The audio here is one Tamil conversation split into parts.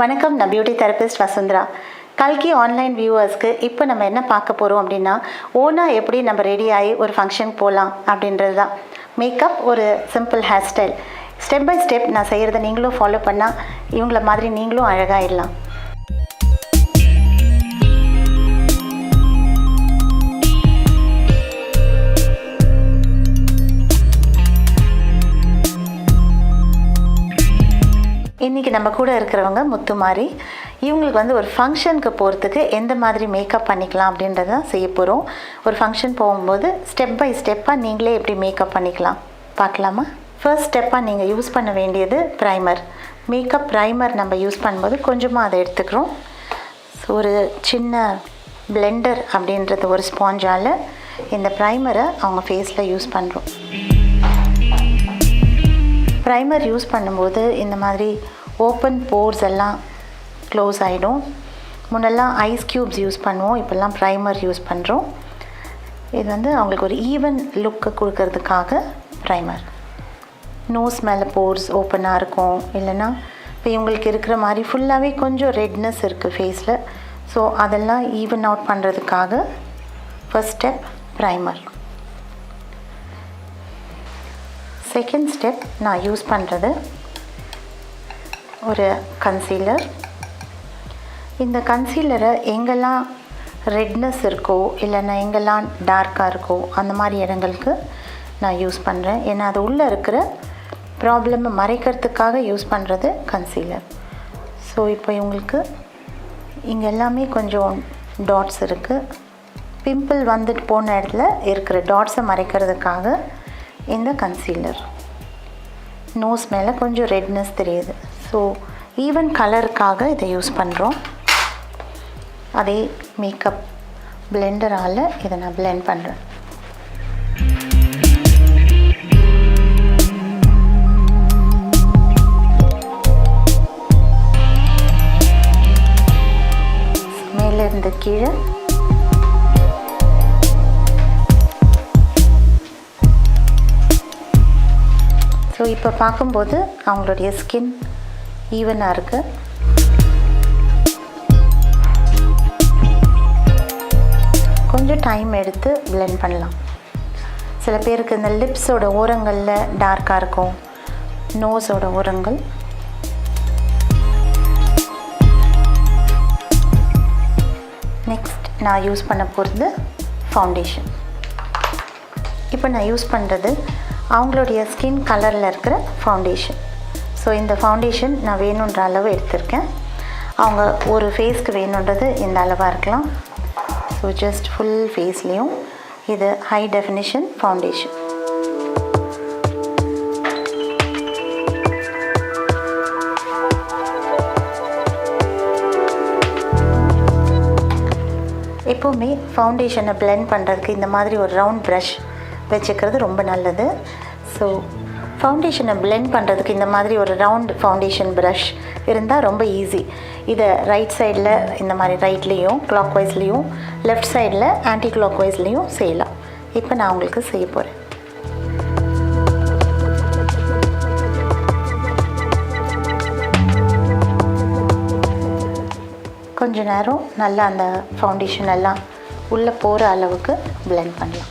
வணக்கம், நான் பியூட்டி தெரபிஸ்ட் வசுந்தரா. கல்கி ஆன்லைன் வியூவர்ஸ்க்கு இப்போ நம்ம என்ன பார்க்க போகிறோம் அப்படின்னா, ஓனாக எப்படி நம்ம ரெடி ஆகி ஒரு ஃபங்க்ஷன் போகலாம் அப்படின்றது தான். மேக்கப், ஒரு simple hair style, step by step நான் செய்கிறத நீங்களும் ஃபாலோ பண்ணால் இவங்கள மாதிரி நீங்களும் அழகாயிடலாம். இன்றைக்கி நம்ம கூட இருக்கிறவங்க முத்துமாரி. இவங்களுக்கு வந்து ஒரு ஃபங்க்ஷனுக்கு போகிறதுக்கு எந்த மாதிரி மேக்கப் பண்ணிக்கலாம் அப்படின்றத தான் செய்ய போகிறோம். ஒரு ஃபங்க்ஷன் போகும்போது ஸ்டெப் பை ஸ்டெப்பாக நீங்களே எப்படி மேக்கப் பண்ணிக்கலாம் பார்க்கலாமா? ஃபர்ஸ்ட் ஸ்டெப்பாக நீங்கள் யூஸ் பண்ண வேண்டியது ப்ரைமர். மேக்கப் ப்ரைமர் நம்ம யூஸ் பண்ணும்போது கொஞ்சமாக அதை எடுத்துக்கிறோம். ஒரு சின்ன பிளெண்டர் அப்படின்றது ஒரு ஸ்பாஞ்சால் இந்த ப்ரைமரை அவங்க ஃபேஸில் யூஸ் பண்ணுறோம். ப்ரைமர் யூஸ் பண்ணும்போது இந்த மாதிரி ஓப்பன் போர்ஸ் எல்லாம் க்ளோஸ் ஆகிடும். முன்னெல்லாம் ஐஸ் க்யூப்ஸ் யூஸ் பண்ணுவோம், இப்போல்லாம் ப்ரைமர் யூஸ் பண்ணுறோம். இது வந்து அவங்களுக்கு ஒரு ஈவன் லுக்கு கொடுக்கறதுக்காக ப்ரைமர். நோஸ் மேலே போர்ஸ் ஓப்பனாக இருக்கும், இல்லைன்னா இப்போ இவங்களுக்கு இருக்கிற மாதிரி ஃபுல்லாகவே கொஞ்சம் ரெட்னஸ் இருக்குது ஃபேஸில். ஸோ அதெல்லாம் ஈவன் அவுட் பண்ணுறதுக்காக first step primer. Second step நான் யூஸ் பண்ணுறது ஒரு கன்சீலர். இந்த கன்சீலரை எங்கெல்லாம் ரெட்னஸ் இருக்கோ இல்லைன்னா எங்கெல்லாம் டார்க்காக இருக்கோ அந்த மாதிரி இடங்களுக்கு நான் யூஸ் பண்ணுறேன். ஏன்னா அது உள்ளே இருக்கிற ப்ராப்ளமை மறைக்கிறதுக்காக யூஸ் பண்ணுறது கன்சீலர். ஸோ இப்போ இவங்களுக்கு இங்கே எல்லாமே கொஞ்சம் டாட்ஸ் இருக்குது. பிம்பிள் வந்துட்டு போன இடத்துல இருக்கிற டாட்ஸை மறைக்கிறதுக்காக இந்த கன்சீலர். நோஸ் மேலே கொஞ்சம் ரெட்னஸ் தெரியுது, ஸோ ஈவன் கலருக்காக இதை யூஸ் பண்ணுறோம். அதே மேக்கப் பிளெண்டரால் இதை நான் பிளெண்ட் பண்ணுறேன். மேலேருந்து கீழே ஸோ இப்போ பார்க்கும்போது அவங்களுடைய ஸ்கின் ஈவனாக இருக்குது. கொஞ்சம் டைம் எடுத்து பிளெண்ட் பண்ணலாம். சில பேருக்கு இந்த லிப்ஸோட ஓரங்களில் டார்க்காக இருக்கும், நோஸோட ஓரங்கள். நெக்ஸ்ட் நான் யூஸ் பண்ண போகிறது ஃபவுண்டேஷன். இப்போ நான் யூஸ் பண்ணுறது அவங்களுடைய ஸ்கின் கலரில் இருக்கிற ஃபவுண்டேஷன். ஸோ இந்த ஃபவுண்டேஷன் நான் வேணுன்ற அளவு எடுத்திருக்கேன். அவங்க ஒரு ஃபேஸ்க்கு வேணுன்றது இந்த அளவாக இருக்கலாம். ஸோ ஜஸ்ட் ஃபுல் ஃபேஸ்லேயும் இது ஹை டெஃபினிஷன் ஃபவுண்டேஷன். எப்போவுமே ஃபவுண்டேஷனை பிளெண்ட் பண்ணுறதுக்கு இந்த மாதிரி ஒரு ரவுண்ட் ப்ரஷ் வச்சுக்கிறது ரொம்ப நல்லது. ஸோ ஃபவுண்டேஷனை பிளெண்ட் பண்ணுறதுக்கு இந்த மாதிரி ஒரு ரவுண்ட் ஃபவுண்டேஷன் ப்ரஷ் இருந்தால் ரொம்ப ஈஸி. இதை ரைட் சைடில் இந்த மாதிரி ரைட்லேயும் கிளாக் வைஸ்லேயும், லெஃப்ட் சைடில் ஆன்டி கிளாக் வைஸ்லேயும் செய்யலாம். இப்போ நான் உங்களுக்கு செய்ய போகிறேன். கொஞ்ச நேரம் நல்லா அந்த ஃபவுண்டேஷன் எல்லாம் உள்ளே போகிற அளவுக்கு பிளெண்ட் பண்ணலாம்.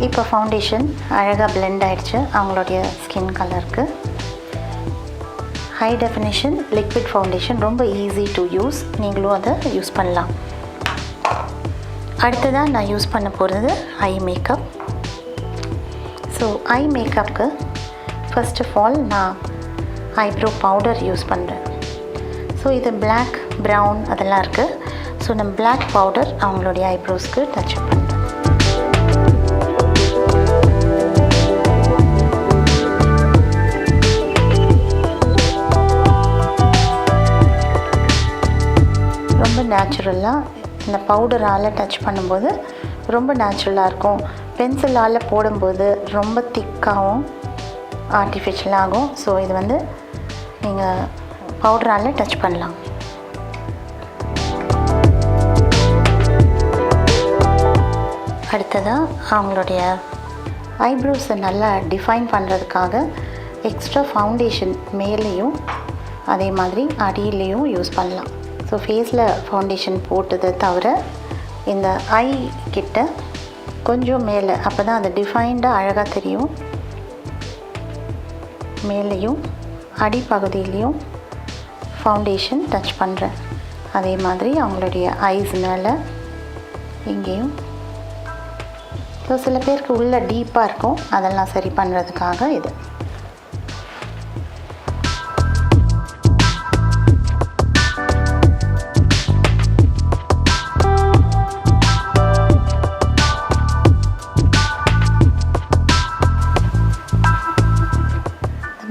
இப்போ ஃபவுண்டேஷன் அழகாக பிளெண்ட் ஆகிடுச்சு அவங்களுடைய ஸ்கின் கலருக்கு. ஹை டெஃபினிஷன் லிக்விட் ஃபவுண்டேஷன் ரொம்ப ஈஸி டு யூஸ், நீங்களும் அதை யூஸ் பண்ணலாம். அடுத்ததாக நான் யூஸ் பண்ண போகிறது ஐ மேக்கப். ஸோ ஐ மேக்கப்புக்கு ஃபர்ஸ்ட் ஆஃப் ஆல் நான் ஐப்ரோ பவுடர் யூஸ் பண்ணுறேன். ஸோ இது பிளாக், ப்ரௌன் அதெல்லாம் இருக்குது. ஸோ நான் பிளாக் பவுடர் அவங்களுடைய ஐப்ரோஸ்க்கு டச் அப் பண்ணுறேன். ரொம்ப நேச்சுரலாக இந்த பவுடரால் டச் பண்ணும்போது ரொம்ப நேச்சுரலாக இருக்கும். பென்சிலால் போடும்போது ரொம்ப திக்காகவும் ஆர்டிஃபிஷியலாகும். ஸோ இது வந்து நீங்கள் பவுடரால் டச் பண்ணலாம். அடுத்ததாக அவங்களுடைய ஐப்ரோஸை நல்லா டிஃபைன் பண்ணுறதுக்காக எக்ஸ்ட்ரா ஃபவுண்டேஷன் மேலேயும் அதே மாதிரி அடியிலையும் யூஸ் பண்ணலாம். ஸோ ஃபேஸில் ஃபவுண்டேஷன் போட்டதை தவிர இந்த ஐ கிட்ட கொஞ்சம் மேலே, அப்போ தான் அது டிஃபைன்டாக அழகாக தெரியும். மேலேயும் அடிப்பகுதியிலையும் ஃபவுண்டேஷன் டச் பண்ணுறேன். அதே மாதிரி அவங்களுடைய ஐஸ் மேலே இங்கேயும். ஸோ சில பேருக்கு உள்ளே டீப்பாக இருக்கும், அதெல்லாம் சரி பண்ணுறதுக்காக இது.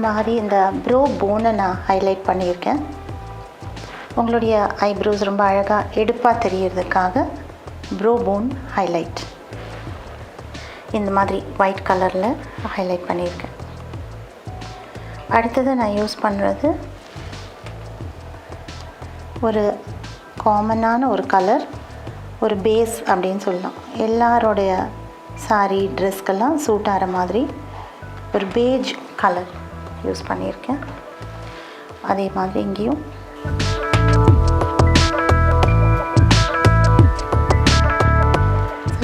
மாதிரி இந்த ப்ரோ போனை நான் ஹைலைட் பண்ணியிருக்கேன். உங்களுடைய ஐப்ரோஸ் ரொம்ப அழகாக எடுப்பாக தெரியறதுக்காக ப்ரோ போன் ஹைலைட் இந்த மாதிரி ஒயிட் கலரில் ஹைலைட் பண்ணியிருக்கேன். அடுத்தது நான் யூஸ் பண்ணுறது ஒரு காமனான ஒரு கலர், ஒரு பேஸ் அப்படின்னு சொல்லலாம். எல்லாரோடைய சாரீ ட்ரெஸ்க்கெல்லாம் சூட் ஆகிற மாதிரி ஒரு பேஜ் கலர் யூஸ் பண்ணியிருக்கேன். அதே மாதிரி இங்கேயும்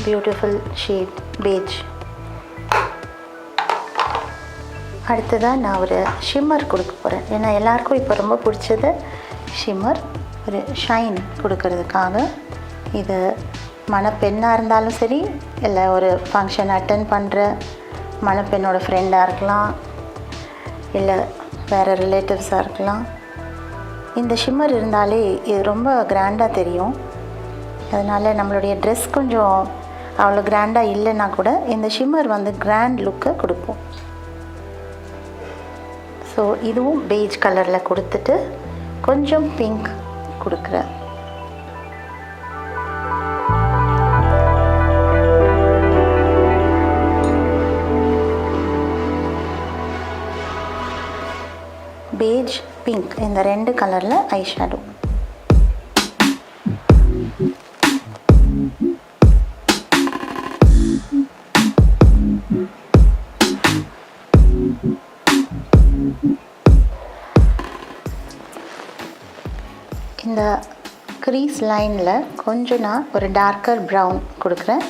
பியூட்டிஃபுல் ஷேட் பேஜ். அடுத்ததாக நான் ஒரு ஷிம்மர் கொடுக்க போகிறேன். ஏன்னா எல்லாருக்கும் இப்போ ரொம்ப பிடிச்சது ஷிம்மர், ஒரு ஷைன் கொடுக்கறதுக்காக. இது மணப்பெண்ணாக இருந்தாலும் சரி, இல்லை ஒரு ஃபங்க்ஷன் அட்டன் பண்ணுற மணப்பெண்ணோட ஃப்ரெண்டாக இருக்கலாம், இல்லை வேறு ரிலேட்டிவ்ஸாக இருக்கலாம். இந்த ஷிம்மர் இருந்தாலே இது ரொம்ப கிராண்டாக தெரியும். அதனால் நம்மளுடைய ட்ரெஸ் கொஞ்சம் அவ்வளோ கிராண்டாக இல்லைன்னா கூட இந்த ஷிம்மர் வந்து கிராண்ட் லுக்கை கொடுப்போம். ஸோ இதுவும் பேஜ் கலரில் கொடுத்துட்டு கொஞ்சம் பிங்க் கொடுக்குறேன். பேஜ் பிங்க் இந்த 2 கலரில் ஐ ஷேடோ. இந்த க்ரீஸ் லைனில் கொஞ்சம் நான் ஒரு டார்க்கர் ப்ரௌன் கொடுக்குறேன்.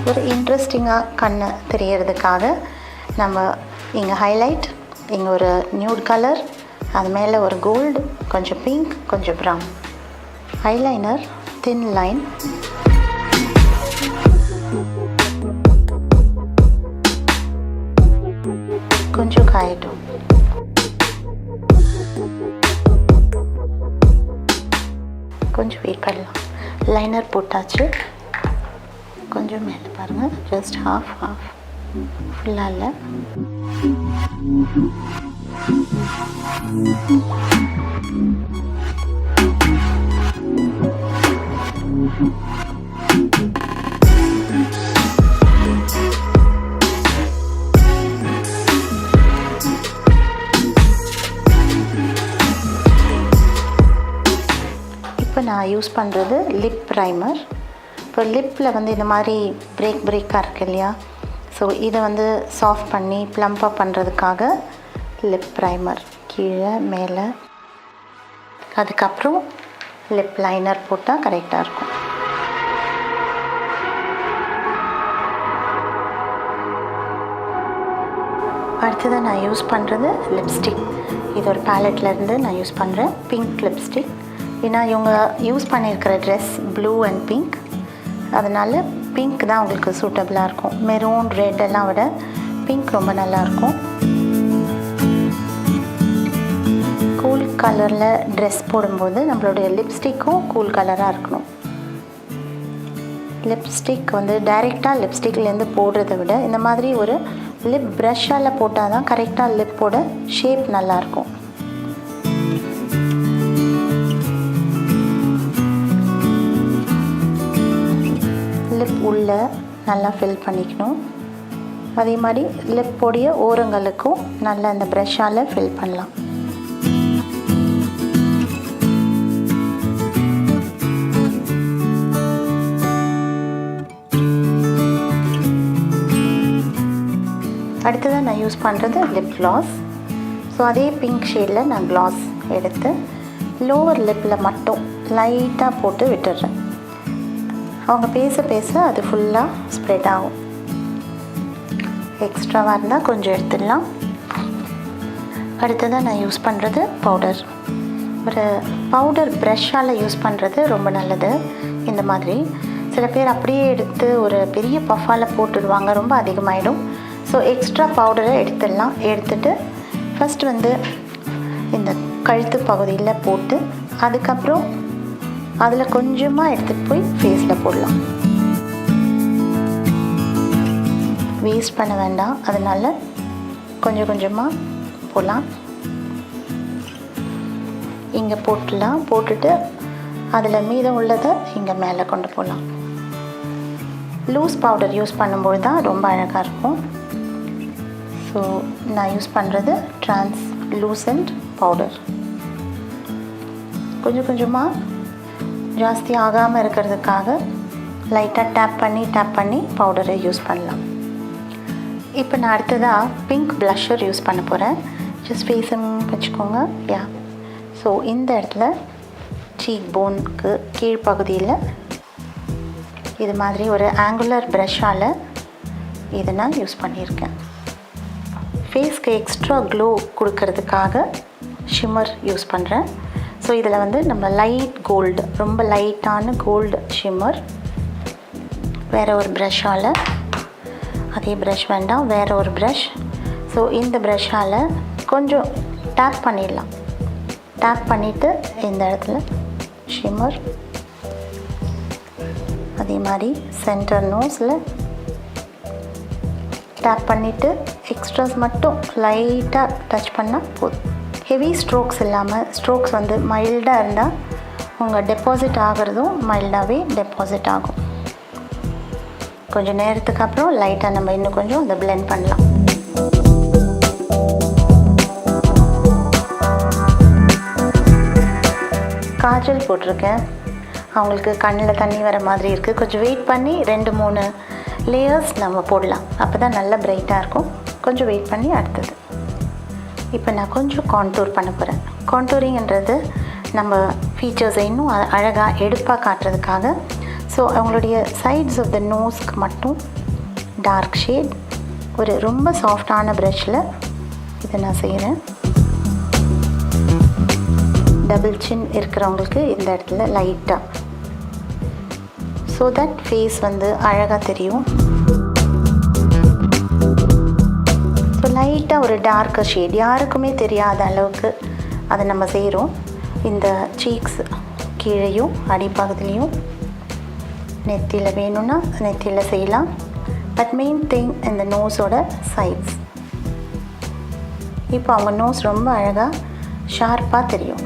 ஒரு இன்ட்ரெஸ்டிங்காக கண்ணு தெரியறதுக்காக நம்ம இங்கே ஹைலைட், இங்கே ஒரு நியூட் கலர், அது மேலே ஒரு கோல்டு, கொஞ்சம் பிங்க், கொஞ்சம் ப்ரௌன். ஐலைனர் தின் லைன். கொஞ்சம் காயட்டும். கொஞ்சம் வெயிட் பண்ணலாம். லைனர் போட்டாச்சு. கொஞ்சம் மேலே பாருங்கள், ஜஸ்ட் ஹாஃப் ஃபுல்லாக இல்லை. இப்போ நான் யூஸ் பண்ணுறது லிப் ப்ரைமர். இப்போ லிப்பில் வந்து இந்த மாதிரி பிரேக்காக இருக்குது இல்லையா, ஸோ இதை வந்து சாஃப்ட் பண்ணி ப்ளம்பாக பண்ணுறதுக்காக லிப் ப்ரைமர் கீழே மேலே, அதுக்கப்புறம் லிப் லைனர் போட்டால் கரெக்டாக இருக்கும். அடுத்தது நான் யூஸ் பண்ணுறது லிப்ஸ்டிக். இது ஒரு பேலட்லேருந்து நான் யூஸ் பண்ணுறேன் பிங்க் லிப்ஸ்டிக். ஏன்னா இவங்க யூஸ் பண்ணியிருக்கிற ட்ரெஸ் ப்ளூ அண்ட் பிங்க், அதனால் பிங்க் தான் உங்களுக்கு சூட்டபிளாக இருக்கும். மெரூன் ரெட் எல்லாம் விட பிங்க் ரொம்ப நல்லாயிருக்கும். கூல் கலரில் ட்ரெஸ் போடும்போது நம்மளுடைய லிப்ஸ்டிக்கும் கூல் கலராக இருக்கணும். லிப்ஸ்டிக் வந்து டைரெக்டாக லிப்ஸ்டிக்லேருந்து போடுறத விட இந்த மாதிரி ஒரு லிப் ப்ரஷ்ஷால் போட்டால் தான் கரெக்டாக லிப்போட ஷேப் நல்லாயிருக்கும். லிப் உள்ள நல்லா ஃபில் பண்ணிக்கணும். அதே மாதிரி லிப்போடைய ஓரங்களுக்கும் நல்லா இந்த ப்ரஷ்ஷால் ஃபில் பண்ணலாம். அடுத்ததாக நான் யூஸ் பண்ணுறது லிப் க்ளாஸ். ஸோ அதே பிங்க் ஷேடில் நான் க்ளாஸ் எடுத்து லோவர் லிப்பில் மட்டும் லைட்டாக போட்டு விட்டுடுறேன். அவங்க பேச பேச அது ஃபுல்லாக ஸ்ப்ரெட் ஆகும். எக்ஸ்ட்ராவாக இருந்தால் கொஞ்சம் எடுத்துடலாம். அடுத்ததாக நான் யூஸ் பண்ணுறது பவுடர். ஒரு பவுடர் ப்ரஷ்ஷால் யூஸ் பண்ணுறது ரொம்ப நல்லது. இந்த மாதிரி சில பேர் அப்படியே எடுத்து ஒரு பெரிய பஃபால் போட்டுடுவாங்க, ரொம்ப அதிகமாகிடும். ஸோ எக்ஸ்ட்ரா பவுடரை எடுத்துடலாம். எடுத்துகிட்டு ஃபஸ்ட்டு வந்து இந்த கழுத்து பகுதியில் போட்டு அதுக்கப்புறம் அதில் கொஞ்சமாக எடுத்துகிட்டு போய் ஃபேஸில் போடலாம். வேஸ்ட் பண்ண வேண்டாம், அதனால் கொஞ்சம் கொஞ்சமாக போடலாம். இங்கே போட்டுடலாம். போட்டுட்டு அதில் மீதம் உள்ளதை இங்கே மேலே கொண்டு போகலாம். லூஸ் பவுடர் யூஸ் பண்ணும்போது தான் ரொம்ப அழகாக இருக்கும். ஸோ நான் யூஸ் பண்ணுறது ட்ரான்ஸ்லூசன்ட் பவுடர். கொஞ்சம் கொஞ்சமாக ஜாஸ்தி ஆகாமல் இருக்கிறதுக்காக லைட்டாக டேப் பண்ணி பவுடரை யூஸ் பண்ணலாம். இப்போ நான் அடுத்ததாக பிங்க் ப்ளஷர் யூஸ் பண்ண போகிறேன். ஜஸ்ட் ஃபேஸும் வச்சுக்கோங்க. யா, ஸோ இந்த இடத்துல சீக் போனுக்கு கீழ்ப்பகுதியில் இது மாதிரி ஒரு ஆங்குலர் ப்ரஷ்ஷால் இதை நான் யூஸ் பண்ணியிருக்கேன். ஃபேஸ்க்கு எக்ஸ்ட்ரா க்ளோ கொடுக்கறதுக்காக ஷிம்மர் யூஸ் பண்ணுறேன். ஸோ இதில் வந்து நம்ம லைட் கோல்டு, ரொம்ப லைட்டான கோல்டு ஷிம்மர். வேறு ஒரு ப்ரஷ்ஷால், அதே ப்ரஷ் வேண்டாம், வேறு ஒரு ப்ரஷ். ஸோ இந்த ப்ரஷ்ஷால் கொஞ்சம் டேப் பண்ணிடலாம். டேப் பண்ணிவிட்டு இந்த இடத்துல ஷிம்மர், அதே மாதிரி சென்டர் நோஸில் டேப் பண்ணிவிட்டு எக்ஸ்ட்ராஸ் மட்டும் லைட்டாக டச் பண்ணால் போதும். ஹெவி ஸ்ட்ரோக்ஸ் இல்லாமல், ஸ்ட்ரோக்ஸ் வந்து மைல்டாக இருந்தால் உங்கள் டெபாசிட் ஆகிறதும் மைல்டாகவே டெபாசிட் ஆகும். கொஞ்சம் நேரத்துக்கு அப்புறம் லைட்டாக நம்ம இன்னும் கொஞ்சம் அதை பிளெண்ட் பண்ணலாம். காஜல் போட்டிருக்கேன். அவங்களுக்கு கண்ணில் தண்ணி வர மாதிரி இருக்குது. கொஞ்சம் வெயிட் பண்ணி 2-3 லேயர்ஸ் நம்ம போடலாம். அப்போ தான் நல்லா பிரைட்டாக இருக்கும். கொஞ்சம் வெயிட் பண்ணி அடுத்தது. இப்போ நான் கொஞ்சம் கான்டூர் பண்ண போகிறேன். கான்டூரிங்கிறது நம்ம ஃபீச்சர்ஸை இன்னும் அழகாக எடுப்பாக காட்டுறதுக்காக. ஸோ அவங்களுடைய சைட்ஸ் ஆஃப் த நோஸ்க்கு மட்டும் டார்க் ஷேட் ஒரு ரொம்ப சாஃப்டான ப்ரஷ்ஷில் இதை நான் செய்கிறேன். டபுள் சின் இருக்கிறவங்களுக்கு இந்த இடத்துல லைட்டாக, ஸோ தட் ஃபேஸ் வந்து அழகாக தெரியும். ஸோ லைட்டாக ஒரு டார்க்கர் ஷேட், யாருக்குமே தெரியாத அளவுக்கு அதை நம்ம செய்கிறோம். இந்த சீக்ஸ் கீழேயும் அடிப்பகுதிலையும் நெத்தியில் வேணும்னா நெத்தியில் செய்யலாம். பட் மெயின் திங் இந்த நோஸோட சைட்ஸ். இப்போ அவங்க நோஸ் ரொம்ப அழகாக ஷார்ப்பாக தெரியும்.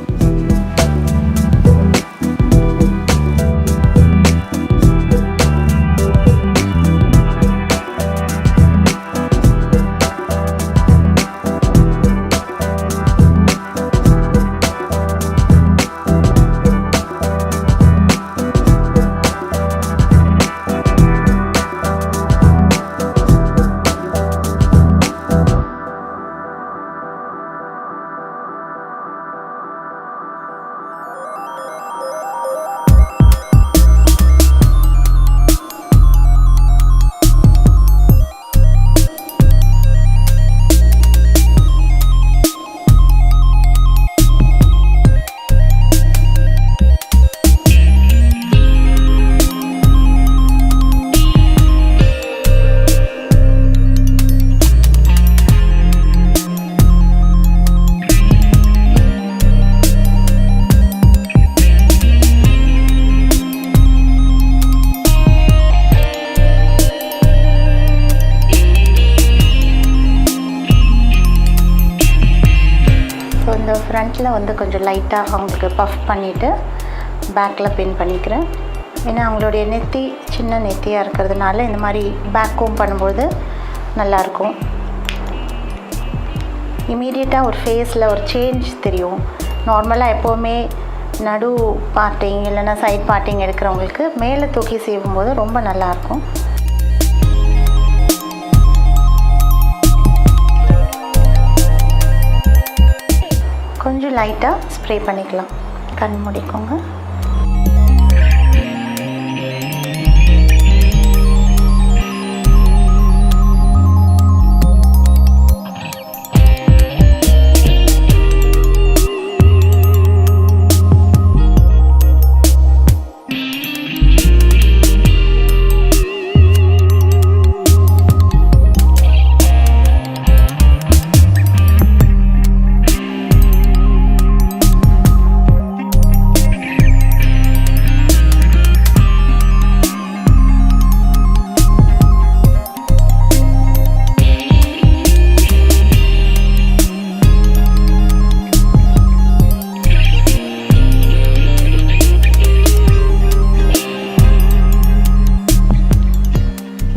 ஃப்ரண்ட்டில் வந்து கொஞ்சம் லைட்டாக அவங்களுக்கு பஃப் பண்ணிவிட்டு பேக்கில் பின் பண்ணிக்கிறேன். ஏன்னா அவங்களுடைய நெத்தி சின்ன நெத்தியாக இருக்கிறதுனால இந்த மாதிரி பேக் கோம் பண்ணும்போது நல்லாயிருக்கும். இமீடியட்டாக ஒரு ஃபேஸில் ஒரு சேஞ்ச் தெரியும். நார்மலாக எப்போவுமே நடு பார்ட்டிங் இல்லைன்னா சைட் பார்ட்டிங் எடுக்கிறவங்களுக்கு மேலே தூக்கி சீவும்போது ரொம்ப நல்லாயிருக்கும். கொஞ்சம் லைட்டாக ஸ்ப்ரே பண்ணிக்கலாம். கண் மூடிக்கோங்க.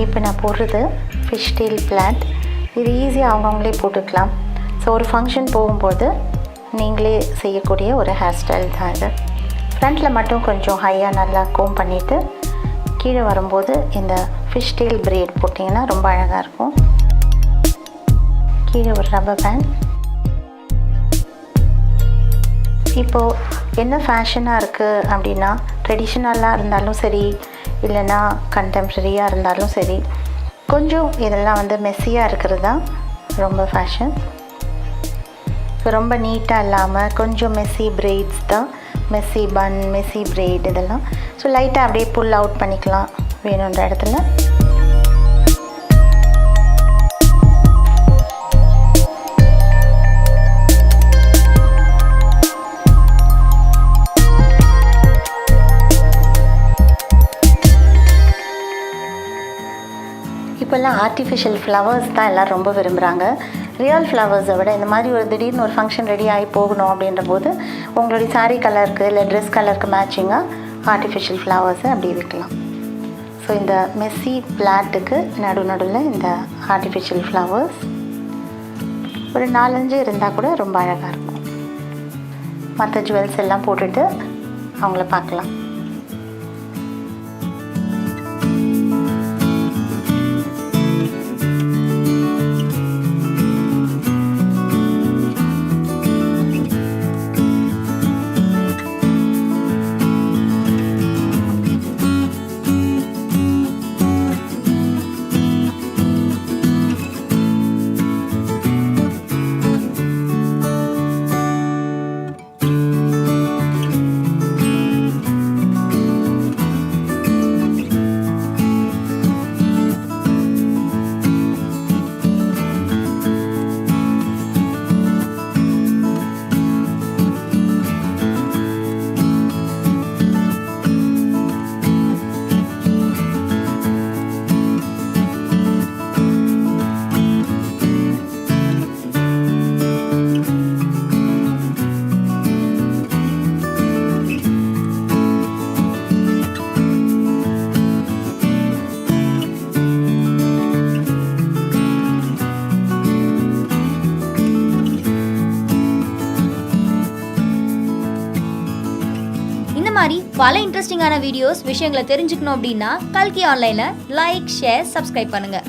இப்போ நான் போடுறது ஃபிஷ் டெயில் பிளான்ட். இது ஈஸியாக அவங்கவுங்களே போட்டுக்கலாம். ஸோ ஒரு ஃபங்க்ஷன் போகும்போது நீங்களே செய்யக்கூடிய ஒரு ஹேர் ஸ்டைல் தான் இது. ஃப்ரண்ட்டில் மட்டும் கொஞ்சம் ஹையாக நல்லா கோம் பண்ணிவிட்டு கீழே வரும்போது இந்த ஃபிஷ் டெயில் பிரேட் போட்டிங்கன்னா ரொம்ப அழகாக இருக்கும். கீழே ஒரு ரப்பர் பேண்ட். இப்போது என்ன ஃபேஷனாக இருக்குது அப்படின்னா, ட்ரெடிஷ்னலாக இருந்தாலும் சரி இல்லைன்னா கண்டெம்ப்ரரியாக இருந்தாலும் சரி, கொஞ்சம் இதெல்லாம் வந்து மெஸ்ஸியாக இருக்கிறது தான் ரொம்ப ஃபேஷன். ரொம்ப நீட்டாக இல்லாமல் கொஞ்சம் மெஸ்ஸி பிரெய்ட்ஸ் தான், மெஸ்ஸி பன், மெஸ்ஸி பிரெய்ட் இதெல்லாம். ஸோ லைட்டாக அப்படியே புல் அவுட் பண்ணிக்கலாம் வேணுன்ற இடத்துல. இப்போல்லாம் ஆர்டிஃபிஷியல் ஃப்ளவர்ஸ் தான் எல்லோரும் ரொம்ப விரும்புகிறாங்க. ரியல் ஃப்ளவர்ஸை விட இந்த மாதிரி ஒரு திடீர்னு ஒரு ஃபங்க்ஷன் ரெடி ஆகி போகணும் அப்படின்ற போது உங்களுடைய சாரீ கலருக்கு இல்லை ட்ரெஸ் கலருக்கு மேட்சிங்காக ஆர்டிஃபிஷியல் ஃப்ளவர்ஸை அப்படி வைக்கலாம். ஸோ இந்த மெஸ்ஸி பிளாட்டுக்கு நடுவில் இந்த ஆர்டிஃபிஷியல் ஃப்ளவர்ஸ் ஒரு 4-5 இருந்தால் கூட ரொம்ப அழகாக இருக்கும். மற்ற ஜுவல்ஸ் எல்லாம் போட்டுட்டு அவங்கள பார்க்கலாம். மாதிரி பல இன்ட்ரெஸ்டிங்கான வீடியோஸ் விஷயங்களை தெரிஞ்சுக்கணும் அப்படின்னா கல்கி ஆன்லைனை லைக், ஷேர், சப்ஸ்கிரைப் பண்ணுங்க.